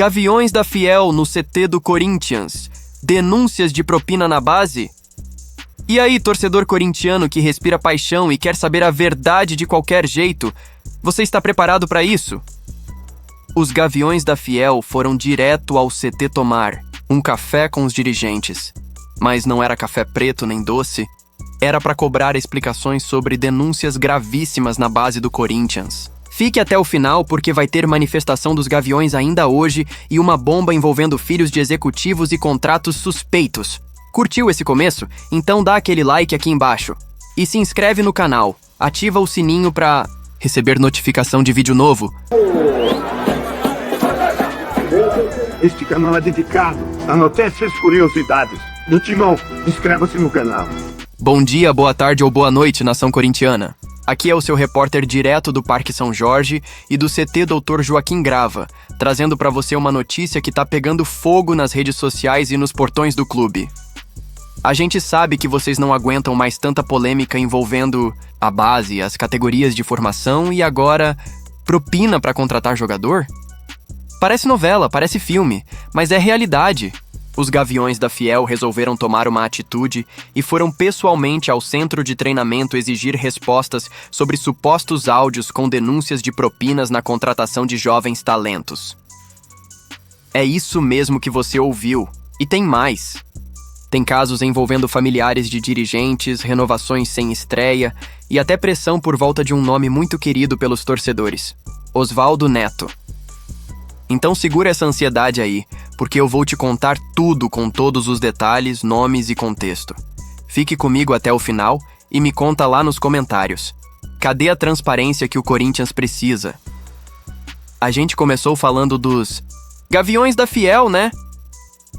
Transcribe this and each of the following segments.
Gaviões da Fiel no CT do Corinthians. Denúncias de propina na base? E aí, torcedor corintiano que respira paixão e quer saber a verdade de qualquer jeito, você está preparado para isso? Os Gaviões da Fiel foram direto ao CT tomar um café com os dirigentes. Mas não era café preto nem doce. Era para cobrar explicações sobre denúncias gravíssimas na base do Corinthians. Fique até o final porque vai ter manifestação dos Gaviões ainda hoje e uma bomba envolvendo filhos de executivos e contratos suspeitos. Curtiu esse começo? Então dá aquele like aqui embaixo. E se inscreve no canal. Ativa o sininho para receber notificação de vídeo novo. Este canal é dedicado a notícias e curiosidades do Timão. Inscreva-se no canal. Bom dia, boa tarde ou boa noite, nação corintiana. Aqui é o seu repórter direto do Parque São Jorge e do CT Dr. Joaquim Grava, trazendo para você uma notícia que tá pegando fogo nas redes sociais e nos portões do clube. A gente sabe que vocês não aguentam mais tanta polêmica envolvendo a base, as categorias de formação e agora propina para contratar jogador? Parece novela, parece filme, mas é realidade. Os Gaviões da Fiel resolveram tomar uma atitude e foram pessoalmente ao centro de treinamento exigir respostas sobre supostos áudios com denúncias de propinas na contratação de jovens talentos. É isso mesmo que você ouviu. E tem mais. Tem casos envolvendo familiares de dirigentes, renovações sem estreia e até pressão por volta de um nome muito querido pelos torcedores: Osvaldo Neto. Então segura essa ansiedade aí, porque eu vou te contar tudo com todos os detalhes, nomes e contexto. Fique comigo até o final e me conta lá nos comentários. Cadê a transparência que o Corinthians precisa? A gente começou falando dos Gaviões da Fiel, né?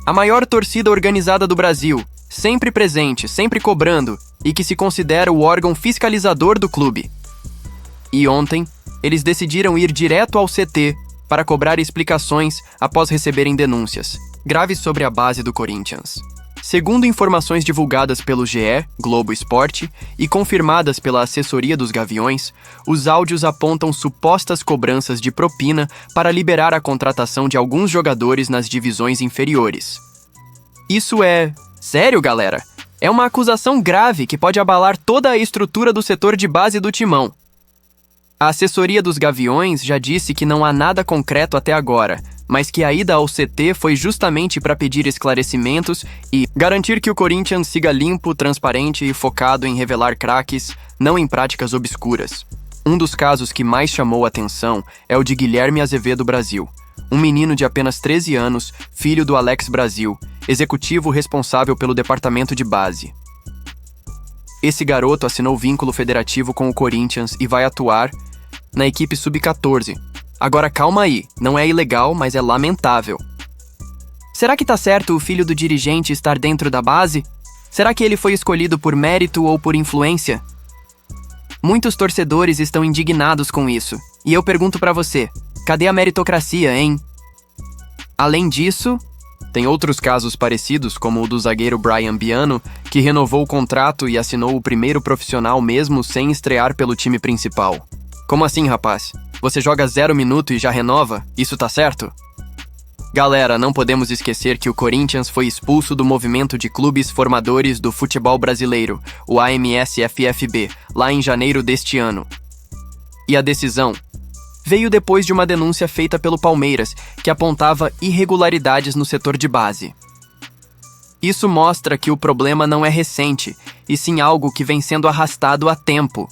A maior torcida organizada do Brasil, sempre presente, sempre cobrando e que se considera o órgão fiscalizador do clube. E ontem, eles decidiram ir direto ao CT para cobrar explicações após receberem denúncias graves sobre a base do Corinthians. Segundo informações divulgadas pelo GE, Globo Esporte, e confirmadas pela assessoria dos Gaviões, os áudios apontam supostas cobranças de propina para liberar a contratação de alguns jogadores nas divisões inferiores. Isso é sério, galera? É uma acusação grave que pode abalar toda a estrutura do setor de base do Timão. A assessoria dos Gaviões já disse que não há nada concreto até agora, mas que a ida ao CT foi justamente para pedir esclarecimentos e garantir que o Corinthians siga limpo, transparente e focado em revelar craques, não em práticas obscuras. Um dos casos que mais chamou a atenção é o de Guilherme Azevedo Brasil, um menino de apenas 13 anos, filho do Alex Brasil, executivo responsável pelo departamento de base. Esse garoto assinou vínculo federativo com o Corinthians e vai atuar na equipe sub-14. Agora calma aí, não é ilegal, mas é lamentável. Será que tá certo o filho do dirigente estar dentro da base? Será que ele foi escolhido por mérito ou por influência? Muitos torcedores estão indignados com isso. E eu pergunto pra você, cadê a meritocracia, hein? Além disso, tem outros casos parecidos, como o do zagueiro Brian Biano, que renovou o contrato e assinou o primeiro profissional mesmo sem estrear pelo time principal. Como assim, rapaz? Você joga 0 minuto e já renova? Isso tá certo? Galera, não podemos esquecer que o Corinthians foi expulso do movimento de clubes formadores do futebol brasileiro, o AMS-FFB, lá em janeiro deste ano. E a decisão veio depois de uma denúncia feita pelo Palmeiras, que apontava irregularidades no setor de base. Isso mostra que o problema não é recente, e sim algo que vem sendo arrastado há tempo.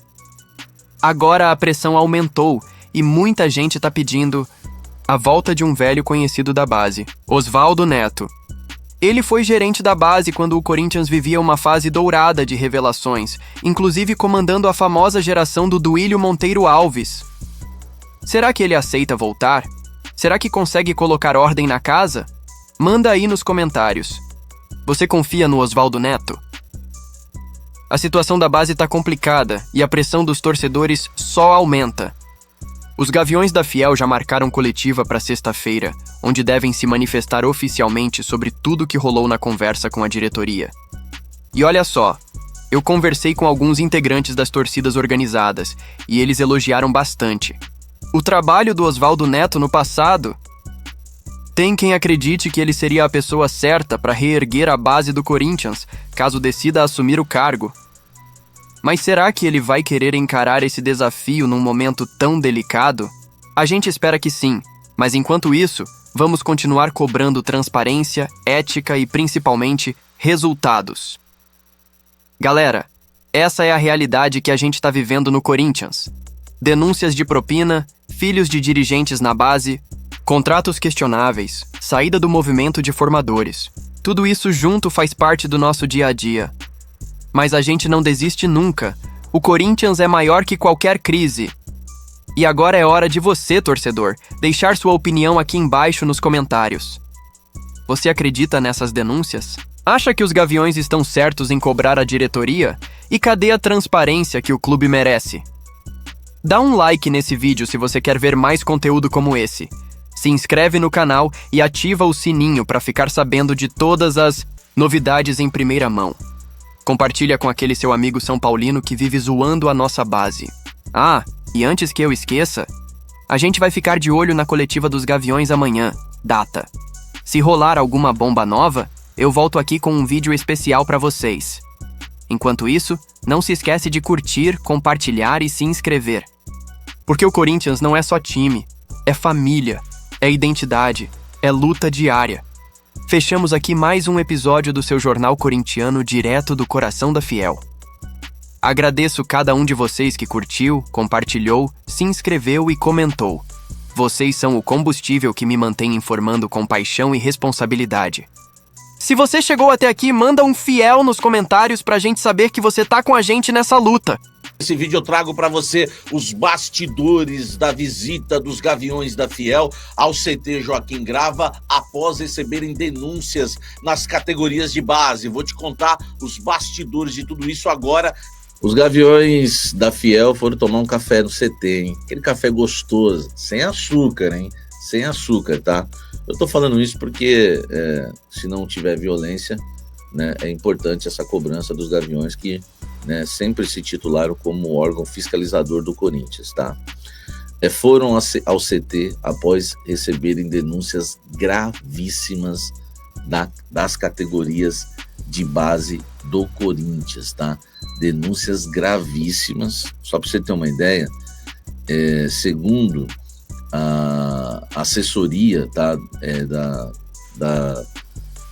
Agora a pressão aumentou e muita gente está pedindo a volta de um velho conhecido da base, Osvaldo Neto. Ele foi gerente da base quando o Corinthians vivia uma fase dourada de revelações, inclusive comandando a famosa geração do Duílio Monteiro Alves. Será que ele aceita voltar? Será que consegue colocar ordem na casa? Manda aí nos comentários. Você confia no Osvaldo Neto? A situação da base está complicada e a pressão dos torcedores só aumenta. Os Gaviões da Fiel já marcaram coletiva para sexta-feira, onde devem se manifestar oficialmente sobre tudo que rolou na conversa com a diretoria. E olha só, eu conversei com alguns integrantes das torcidas organizadas e eles elogiaram bastante. O trabalho do Osvaldo Neto no passado Tem quem acredite que ele seria a pessoa certa para reerguer a base do Corinthians, caso decida assumir o cargo. Mas será que ele vai querer encarar esse desafio num momento tão delicado? A gente espera que sim, mas enquanto isso, vamos continuar cobrando transparência, ética e principalmente resultados. Galera, essa é a realidade que a gente está vivendo no Corinthians. Denúncias de propina, filhos de dirigentes na base, contratos questionáveis, saída do movimento de formadores. Tudo isso junto faz parte do nosso dia a dia. Mas a gente não desiste nunca. O Corinthians é maior que qualquer crise. E agora é hora de você, torcedor, deixar sua opinião aqui embaixo nos comentários. Você acredita nessas denúncias? Acha que os Gaviões estão certos em cobrar a diretoria? E cadê a transparência que o clube merece? Dá um like nesse vídeo se você quer ver mais conteúdo como esse. Se inscreve no canal e ativa o sininho para ficar sabendo de todas as novidades em primeira mão. Compartilha com aquele seu amigo São Paulino que vive zoando a nossa base. Ah, e antes que eu esqueça, a gente vai ficar de olho na coletiva dos Gaviões amanhã, data. Se rolar alguma bomba nova, eu volto aqui com um vídeo especial para vocês. Enquanto isso, não se esquece de curtir, compartilhar e se inscrever. Porque o Corinthians não é só time, é família, é identidade, é luta diária. Fechamos aqui mais um episódio do seu Jornal Corintiano direto do coração da Fiel. Agradeço cada um de vocês que curtiu, compartilhou, se inscreveu e comentou. Vocês são o combustível que me mantém informando com paixão e responsabilidade. Se você chegou até aqui, manda um fiel nos comentários pra gente saber que você tá com a gente nessa luta. Nesse vídeo eu trago para você os bastidores da visita dos Gaviões da Fiel ao CT Joaquim Grava após receberem denúncias nas categorias de base. Vou te contar os bastidores de tudo isso agora. Os Gaviões da Fiel foram tomar um café no CT, hein? Aquele café gostoso, sem açúcar, hein? Sem açúcar, tá? Eu tô falando isso porque se não tiver violência, né, é importante essa cobrança dos Gaviões que, né, sempre se titularam como órgão fiscalizador do Corinthians, tá? Foram ao CT após receberem denúncias gravíssimas das categorias de base do Corinthians, tá? Denúncias gravíssimas. Só para você ter uma ideia, segundo a assessoria, tá,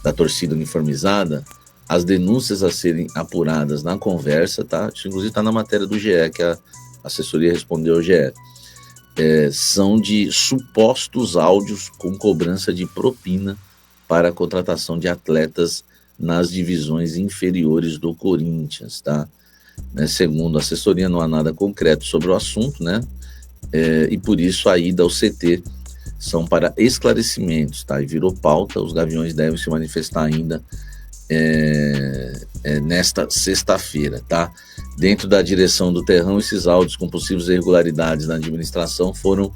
da torcida uniformizada, as denúncias a serem apuradas na conversa, tá? Isso inclusive está na matéria do GE, que a assessoria respondeu ao GE. São de supostos áudios com cobrança de propina para a contratação de atletas nas divisões inferiores do Corinthians, tá? Segundo a assessoria, não há nada concreto sobre o assunto, né? E por isso a ida ao CT são para esclarecimentos, tá? E virou pauta, os Gaviões devem se manifestar ainda nesta sexta-feira, tá? Dentro da direção do Terrão, esses áudios com possíveis irregularidades na administração foram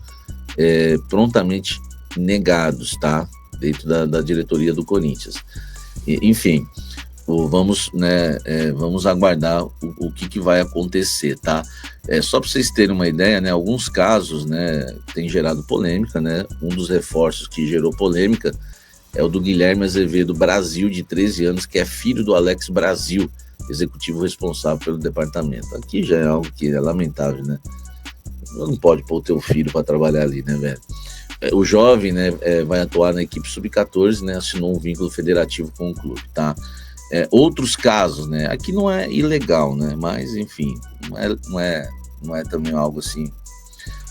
prontamente negados, tá? Dentro da diretoria do Corinthians. Enfim, vamos aguardar o que vai acontecer, tá? Só para vocês terem uma ideia, né? Alguns casos, né, têm gerado polêmica, né? Um dos reforços que gerou polêmica é o do Guilherme Azevedo Brasil, de 13 anos, que é filho do Alex Brasil, executivo responsável pelo departamento. Aqui já é algo que é lamentável, né? Não pode pôr o teu filho para trabalhar ali, né, velho? O jovem, né, vai atuar na equipe sub-14, né? Assinou um vínculo federativo com o clube, tá? Outros casos, né? Aqui não é ilegal, né? Mas, enfim, não é também algo assim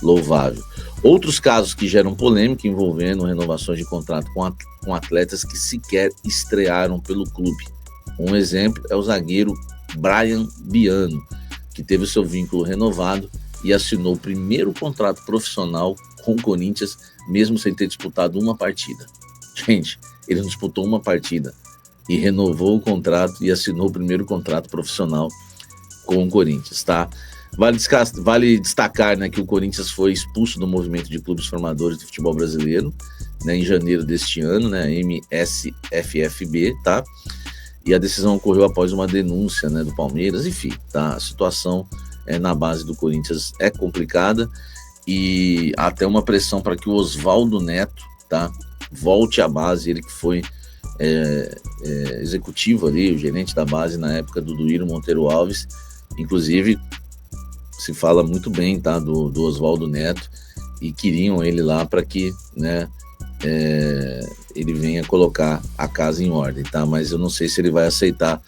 louvável. Outros casos que geram polêmica envolvendo renovações de contrato com atletas que sequer estrearam pelo clube. Um exemplo é o zagueiro Brian Biano, que teve o seu vínculo renovado e assinou o primeiro contrato profissional com o Corinthians, mesmo sem ter disputado uma partida. Gente, ele não disputou uma partida e renovou o contrato e assinou o primeiro contrato profissional com o Corinthians, tá? Vale destacar, né, que o Corinthians foi expulso do movimento de clubes formadores do futebol brasileiro, né, em janeiro deste ano, né, MSFFB, tá? E a decisão ocorreu após uma denúncia, né, do Palmeiras. Enfim, tá? A situação na base do Corinthians é complicada e há até uma pressão para que o Oswaldo Neto, tá, volte à base, ele que foi executivo ali, o gerente da base na época do Duírio Monteiro Alves, inclusive se fala muito bem, tá, do Oswaldo Neto, e queriam ele lá para que, né, ele venha colocar a casa em ordem, tá, mas eu não sei se ele vai aceitar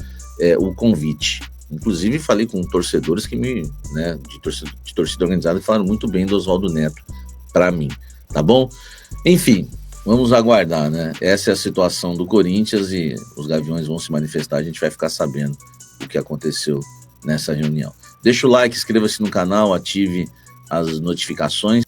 o convite. Inclusive falei com torcedores que de torcida organizada, que falaram muito bem do Oswaldo Neto para mim, tá bom? Enfim, vamos aguardar, né? Essa é a situação do Corinthians e os Gaviões vão se manifestar, a gente vai ficar sabendo o que aconteceu nessa reunião. Deixa o like, inscreva-se no canal, ative as notificações.